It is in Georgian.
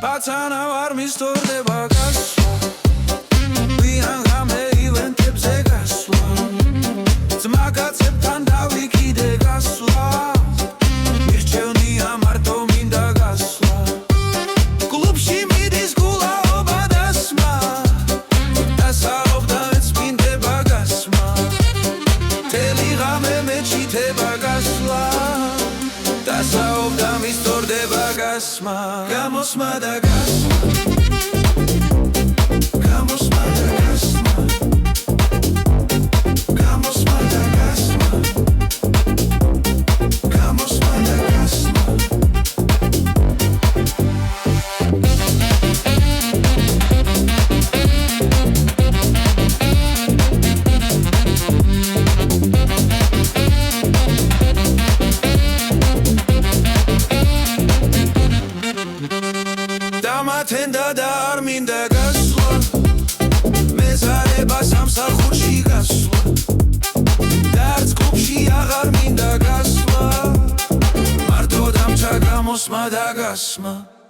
Pacana var mistorდება გასვლა ვიან ღამე ივენტებზე გასვლა ძმაკაცებთან დავიკიდე გასვლა მირჩევნია მარტო მინდა გასვლა კლუბში მიდის გულაობა დასმა დასაობდა ეწმინდება გასმა მთელი ღამე მეჩითება გასვლა დასაობდა მისტორდება გასმა გამოსმა და გასმა გამოსმა და გასმა გამოსმა და გასმა გამოსმა და გასმა დამათენდა და არ მინდა გასვლა მეზარება სამსახურში გასვლა დარც კლუბში აღარ მინდა გასვლა მარტო დამჩა გამოსმა და გასმა